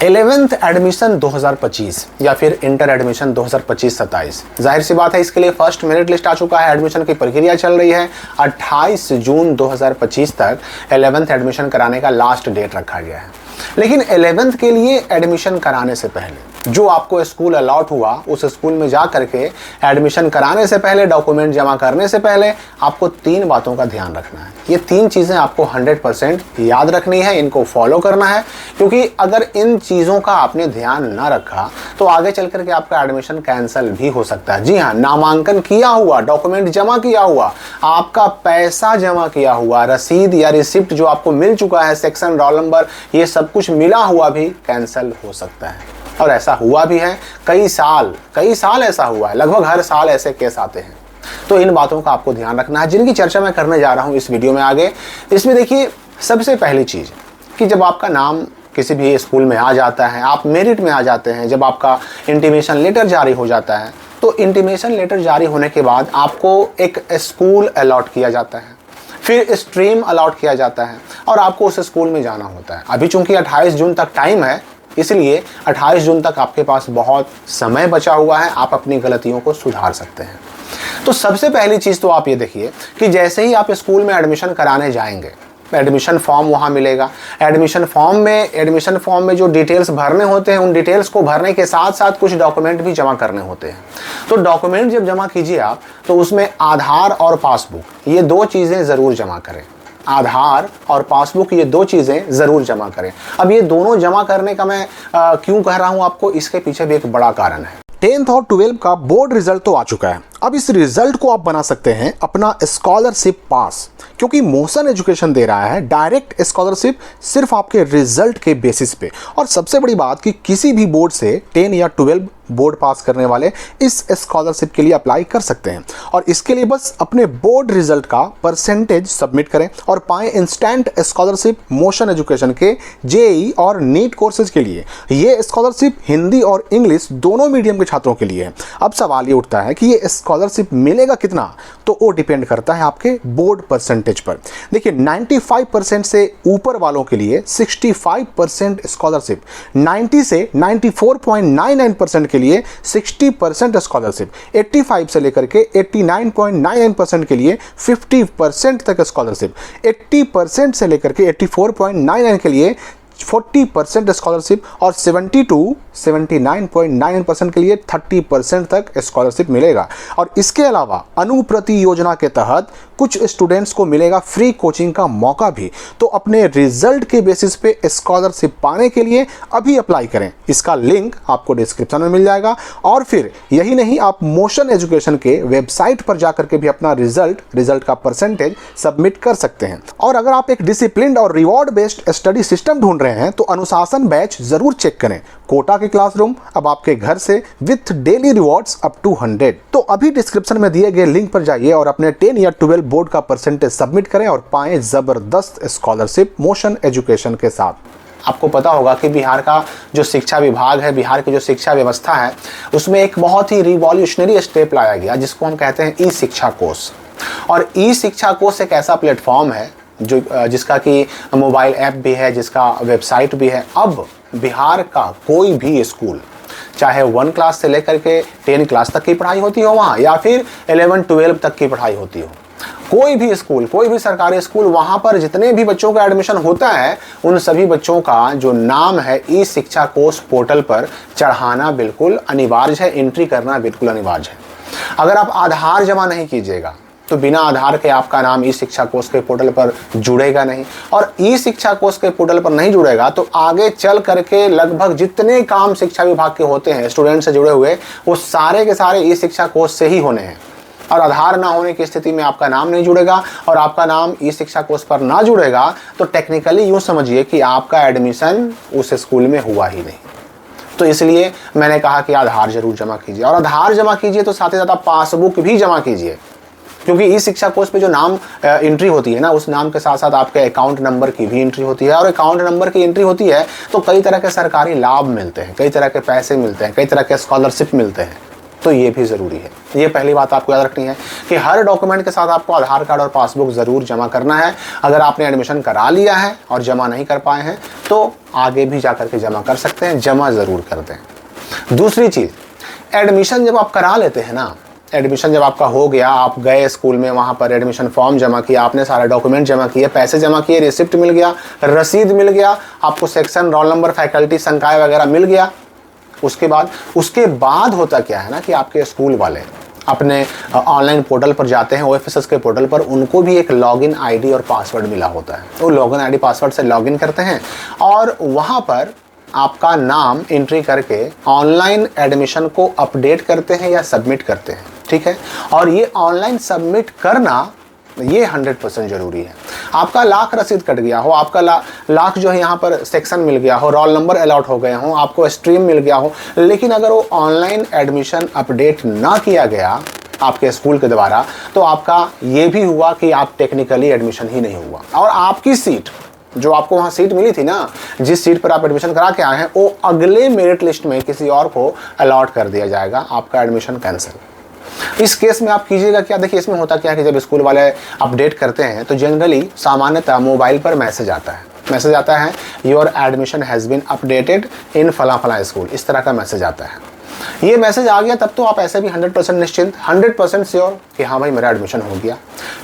11th admission 2025 या फिर inter admission 2025-27, जाहिर सी बात है इसके लिए फर्स्ट मेरिट लिस्ट आ चुका है। एडमिशन की प्रक्रिया चल रही है। 28 जून 2025 तक 11th एडमिशन कराने का लास्ट डेट रखा गया है। लेकिन 11th के लिए एडमिशन कराने से पहले जो आपको स्कूल अलॉट हुआ उस स्कूल में जा करके एडमिशन कराने से पहले, डॉक्यूमेंट जमा करने से पहले आपको 3 बातों का ध्यान रखना है। ये 3 चीज़ें आपको 100% याद रखनी है, इनको फॉलो करना है, क्योंकि अगर इन चीज़ों का आपने ध्यान ना रखा तो आगे चल करके आपका एडमिशन कैंसिल भी हो सकता है। जी हाँ, नामांकन किया हुआ, डॉक्यूमेंट जमा किया हुआ, आपका पैसा जमा किया हुआ, रसीद या रिसिप्ट जो आपको मिल चुका है, सेक्शन, रोल नंबर, ये सब कुछ मिला हुआ भी कैंसिल हो सकता है। और ऐसा हुआ भी है, कई साल ऐसा हुआ है, लगभग हर साल ऐसे केस आते हैं। तो इन बातों का आपको ध्यान रखना है, जिनकी चर्चा मैं करने जा रहा हूं इस वीडियो में आगे। इसमें देखिए, सबसे पहली चीज़ कि जब आपका नाम किसी भी स्कूल में आ जाता है, आप मेरिट में आ जाते हैं, जब आपका इंटीमेशन लेटर जारी हो जाता है, तो इंटीमेशन लेटर जारी होने के बाद आपको एक स्कूल अलॉट किया जाता है, फिर स्ट्रीम अलॉट किया जाता है और आपको उस स्कूल में जाना होता है। अभी चूंकि 28 जून तक टाइम है, इसलिए 28 जून तक आपके पास बहुत समय बचा हुआ है, आप अपनी गलतियों को सुधार सकते हैं। तो सबसे पहली चीज़ तो आप ये देखिए कि जैसे ही आप स्कूल में एडमिशन कराने जाएंगे, एडमिशन फॉर्म वहाँ मिलेगा। एडमिशन फॉर्म में जो डिटेल्स भरने होते हैं, उन डिटेल्स को भरने के साथ साथ कुछ डॉक्यूमेंट भी जमा करने होते हैं। तो डॉक्यूमेंट जब जमा कीजिए आप, तो उसमें आधार और पासबुक, ये 2 चीज़ें ज़रूर जमा करें। आधार और पासबुक, ये 2 चीज़ें ज़रूर जमा करें। अब ये दोनों जमा करने का मैं क्यों कह रहा हूँ आपको, इसके पीछे भी एक बड़ा कारण है। 10th और 12th का बोर्ड रिजल्ट तो आ चुका है। अब इस रिजल्ट को आप बना सकते हैं अपना स्कॉलरशिप पास, क्योंकि मोशन एजुकेशन दे रहा है डायरेक्ट स्कॉलरशिप सिर्फ आपके रिजल्ट के बेसिस पे। और सबसे बड़ी बात कि किसी भी बोर्ड से 10 या 12 बोर्ड पास करने वाले इस स्कॉलरशिप के लिए अप्लाई कर सकते हैं। और इसके लिए बस अपने बोर्ड रिजल्ट का परसेंटेज सबमिट करें और पाएं इंस्टेंट स्कॉलरशिप मोशन एजुकेशन के जेईई और नीट कोर्सेज के लिए। ये स्कॉलरशिप हिंदी और इंग्लिश दोनों मीडियम के छात्रों के लिए है। अब सवाल ये उठता है कि ये स्कॉलरशिप मिलेगा कितना, तो वो डिपेंड करता है आपके बोर्ड परसेंटेज पर। देखिए, 95% से ऊपर वालों के लिए 65% स्कॉलरशिप, 90 से 94.99% के लिए 60% स्कॉलरशिप, 85 से लेकर के 89.99% के लिए 50% तक स्कॉलरशिप, 80% से लेकर के 84.99 के लिए 40% स्कॉलरशिप और 70 to 79.9% के लिए 30% तक स्कॉलरशिप मिलेगा। और इसके अलावा अनुप्रति योजना के तहत कुछ स्टूडेंट्स को मिलेगा फ्री कोचिंग का मौका भी। तो अपने रिजल्ट के बेसिस पे स्कॉलरशिप पाने के लिए अभी अप्लाई करें। इसका लिंक आपको डिस्क्रिप्शन में मिल जाएगा। और फिर यही नहीं, आप मोशन एजुकेशन के वेबसाइट पर जाकर के भी अपना रिजल्ट का परसेंटेज सबमिट कर सकते हैं। और अगर आप एक डिसिप्लिन्ड और रिवॉर्ड बेस्ड स्टडी सिस्टम ढूंढ रहे हैं तो अनुशासन बैच जरूर चेक करें। कोटा के क्लासरूम अब आपके घर से with daily rewards up to 100। तो अभी डिस्क्रिप्शन में दिए गए लिंक पर जाइए और अपने 10 या 12 बोर्ड का परसेंटेज सबमिट करें और पाएं जबरदस्त स्कॉलरशिप मोशन एजुकेशन के साथ। आपको पता होगा कि बिहार का जो शिक्षा विभाग है, बिहार की जो शिक्षा व्यवस्था है, उसमें एक बहुत ही रिवॉल्यूशनरी स्टेप लाया गया जिसको हम कहते हैं ई शिक्षा कोष। और ई शिक्षा कोष एक ऐसा प्लेटफॉर्म है जिसका कि मोबाइल ऐप भी है, जिसका वेबसाइट भी है। अब बिहार का कोई भी स्कूल, चाहे 1 क्लास से लेकर के 10 क्लास तक की पढ़ाई होती हो वहाँ, या फिर 11-12 तक की पढ़ाई होती हो, कोई भी स्कूल, कोई भी सरकारी स्कूल, वहाँ पर जितने भी बच्चों का एडमिशन होता है, उन सभी बच्चों का जो नाम है ई शिक्षा कोष पोर्टल पर चढ़ाना बिल्कुल अनिवार्य है, एंट्री करना बिल्कुल अनिवार्य है। अगर आप आधार जमा नहीं कीजिएगा तो बिना आधार के आपका नाम ई शिक्षा कोष के पोर्टल पर जुड़ेगा नहीं। और ई शिक्षा कोष के पोर्टल पर नहीं जुड़ेगा तो आगे चल करके लगभग जितने काम शिक्षा विभाग के होते हैं स्टूडेंट से जुड़े हुए, वो सारे के सारे ई शिक्षा कोष से ही होने हैं। और आधार ना होने की स्थिति में आपका नाम नहीं जुड़ेगा और आपका नाम ई शिक्षा कोष पर ना जुड़ेगा तो टेक्निकली यूँ समझिए कि आपका एडमिशन उस स्कूल में हुआ ही नहीं। तो इसलिए मैंने कहा कि आधार जरूर जमा कीजिए। और आधार जमा कीजिए तो साथ ही साथ आप पासबुक भी जमा कीजिए, क्योंकि ई शिक्षा कोष पे जो नाम एंट्री होती है ना, उस नाम के साथ साथ आपके अकाउंट नंबर की भी एंट्री होती है। और अकाउंट नंबर की एंट्री होती है तो कई तरह के सरकारी लाभ मिलते हैं, कई तरह के पैसे मिलते हैं, कई तरह के स्कॉलरशिप मिलते हैं। तो ये भी ज़रूरी है। ये पहली बात आपको याद रखनी है कि हर डॉक्यूमेंट के साथ आपको आधार कार्ड और पासबुक ज़रूर जमा करना है। अगर आपने एडमिशन करा लिया है और जमा नहीं कर पाए हैं तो आगे भी जा करके जमा कर सकते हैं, जमा ज़रूर कर दें। दूसरी चीज़, एडमिशन जब आप करा लेते हैं ना, एडमिशन जब आपका हो गया, आप गए स्कूल में, वहाँ पर एडमिशन फॉर्म जमा किया, आपने सारा डॉक्यूमेंट जमा किए, पैसे जमा किए, रिसिप्ट मिल गया, रसीद मिल गया, आपको सेक्शन, रोल नंबर, फैकल्टी, संकाय वगैरह मिल गया। उसके बाद होता क्या है ना कि आपके स्कूल वाले अपने ऑनलाइन पोर्टल पर जाते हैं, OFSS के पोर्टल पर, उनको भी एक लॉगिन आईडी और पासवर्ड मिला होता है। वो लॉगिन आईडी पासवर्ड से लॉगिन करते हैं और वहाँ पर आपका नाम एंट्री करके ऑनलाइन एडमिशन को अपडेट करते हैं या सबमिट करते हैं, ठीक है। और ये ऑनलाइन सबमिट करना ये 100% ज़रूरी है। आपका लाख रसीद कट गया हो, आपका लाख जो है यहाँ पर सेक्शन मिल गया हो, रोल नंबर अलॉट हो गए हो, आपको स्ट्रीम मिल गया हो, लेकिन अगर वो ऑनलाइन एडमिशन अपडेट ना किया गया आपके स्कूल के द्वारा, तो आपका ये भी हुआ कि आप टेक्निकली एडमिशन ही नहीं हुआ और आपकी सीट, जो आपको वहाँ सीट मिली थी ना, जिस सीट पर आप एडमिशन करा के आए हैं, वो अगले मेरिट लिस्ट में किसी और को अलॉट कर दिया जाएगा, आपका एडमिशन कैंसिल। इस केस में आप कीजिएगा क्या, देखिए इसमें होता क्या है कि जब स्कूल वाले अपडेट करते हैं तो जनरली सामान्यतः मोबाइल पर मैसेज आता है your admission has been updated in फला स्कूल, इस तरह का मैसेज आता है। ये मैसेज आ गया तब तो आप ऐसे भी 100% निश्चिंत, 100% श्योर कि हाँ भाई मेरा एडमिशन हो गया।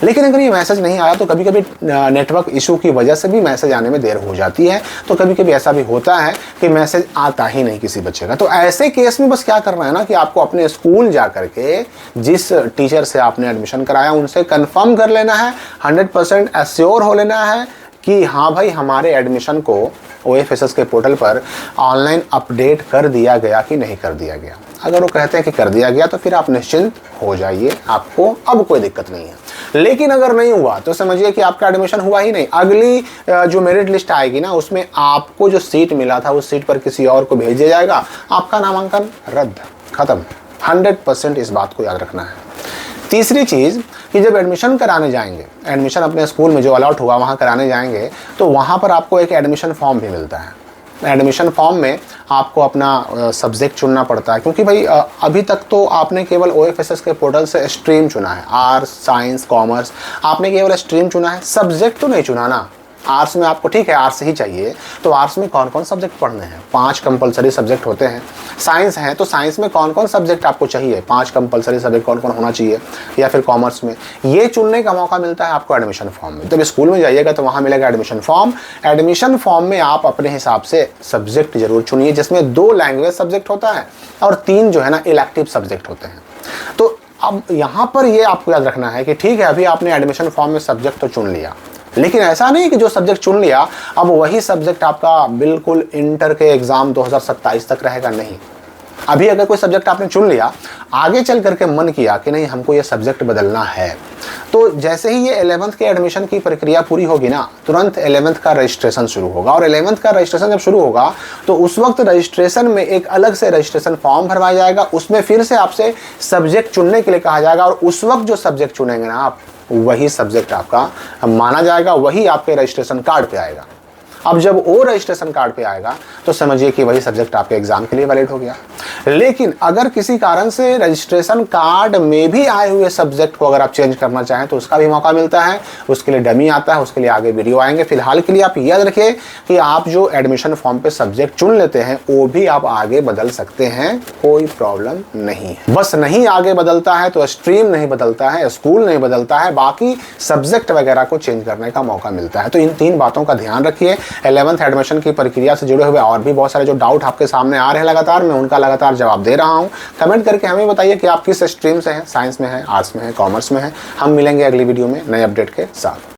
लेकिन अगर ये मैसेज नहीं आया तो कभी कभी नेटवर्क इशू की वजह से भी मैसेज आने में देर हो जाती है, तो कभी कभी ऐसा भी होता है कि मैसेज आता ही नहीं किसी बच्चे का। तो ऐसे केस में बस क्या करना है ना कि आपको अपने स्कूल जा करके जिस टीचर से आपने एडमिशन कराया उनसे कन्फर्म कर लेना है, 100% एश्योर हो लेना है कि हाँ भाई हमारे एडमिशन को OFSS के पोर्टल पर ऑनलाइन अपडेट कर दिया गया कि नहीं कर दिया गया। अगर वो कहते हैं कि कर दिया गया तो फिर आप निश्चिंत हो जाइए, आपको अब कोई दिक्कत नहीं है। लेकिन अगर नहीं हुआ तो समझिए कि आपका एडमिशन हुआ ही नहीं। अगली जो मेरिट लिस्ट आएगी ना, उसमें आपको जो सीट मिला था उस सीट पर किसी और को भेज दिया जाएगा, आपका नामांकन रद्द, खत्म। 100% इस बात को याद रखना है। तीसरी चीज़ कि जब एडमिशन कराने जाएंगे, एडमिशन अपने स्कूल में जो अलॉट हुआ वहाँ कराने जाएंगे, तो वहाँ पर आपको एक एडमिशन फॉर्म भी मिलता है। एडमिशन फॉर्म में आपको अपना सब्जेक्ट चुनना पड़ता है, क्योंकि भाई अभी तक तो आपने केवल OFSS के पोर्टल से स्ट्रीम चुना है, आर्ट्स, साइंस, कॉमर्स, आपने केवल स्ट्रीम चुना है, सब्जेक्ट तो नहीं चुना ना। आर्ट्स में आपको ठीक है आर्ट्स ही चाहिए, तो आर्ट्स में कौन कौन सब्जेक्ट पढ़ने हैं, 5 कंपलसरी सब्जेक्ट होते हैं। साइंस है तो साइंस में कौन कौन सब्जेक्ट आपको चाहिए, 5 कंपलसरी सब्जेक्ट कौन कौन होना चाहिए, या फिर कॉमर्स में, ये चुनने का मौका मिलता है आपको एडमिशन फॉर्म में। जब स्कूल में जाइएगा तो वहाँ मिलेगा एडमिशन फॉर्म। एडमिशन फॉर्म में आप अपने हिसाब से सब्जेक्ट जरूर चुनिए, जिसमें 2 लैंग्वेज सब्जेक्ट होता है और 3 जो है ना इलेक्टिव सब्जेक्ट होते हैं। तो अब यहाँ पर ये आपको याद रखना है कि ठीक है अभी आपने एडमिशन फॉर्म में सब्जेक्ट तो चुन लिया, लेकिन ऐसा नहीं कि जो सब्जेक्ट चुन लिया अब वही सब्जेक्ट आपका बिल्कुल इंटर के एग्ज़ाम 2027 तक रहेगा, नहीं। अभी अगर कोई सब्जेक्ट आपने चुन लिया, आगे चल करके मन किया कि नहीं हमको ये सब्जेक्ट बदलना है, तो जैसे ही ये 11th के एडमिशन की प्रक्रिया पूरी होगी ना, तुरंत 11th का रजिस्ट्रेशन शुरू होगा। और 11th का रजिस्ट्रेशन जब शुरू होगा तो उस वक्त रजिस्ट्रेशन में एक अलग से रजिस्ट्रेशन फॉर्म भरवाया जाएगा, उसमें फिर से आपसे सब्जेक्ट चुनने के लिए कहा जाएगा, और उस वक्त जो सब्जेक्ट चुनेंगे ना आप, वही सब्जेक्ट आपका माना जाएगा, वही आपके रजिस्ट्रेशन कार्ड पे आएगा। अब जब वो रजिस्ट्रेशन कार्ड पे आएगा तो समझिए कि वही सब्जेक्ट आपके एग्जाम के लिए वैलिड हो गया। लेकिन अगर किसी कारण से रजिस्ट्रेशन कार्ड में भी आए हुए सब्जेक्ट को अगर आप चेंज करना चाहें तो उसका भी मौका मिलता है, उसके लिए डमी आता है, उसके लिए आगे वीडियो आएंगे। फिलहाल के लिए आप याद रखिए कि आप जो एडमिशन फॉर्म पे सब्जेक्ट चुन लेते हैं वो भी आप आगे बदल सकते हैं, कोई प्रॉब्लम नहीं है। बस नहीं आगे बदलता है तो स्ट्रीम नहीं बदलता है, स्कूल नहीं बदलता है, बाकी सब्जेक्ट वगैरह को चेंज करने का मौका मिलता है। तो इन 3 बातों का ध्यान रखिए। 11th एडमिशन की प्रक्रिया से जुड़े हुए और भी बहुत सारे जो डाउट आपके सामने आ रहे हैं लगातार, मैं उनका लगातार जवाब दे रहा हूं। कमेंट करके हमें बताइए कि आप किस स्ट्रीम से हैं, साइंस में है, आर्ट्स में है, कॉमर्स में है। हम मिलेंगे अगली वीडियो में नए अपडेट के साथ।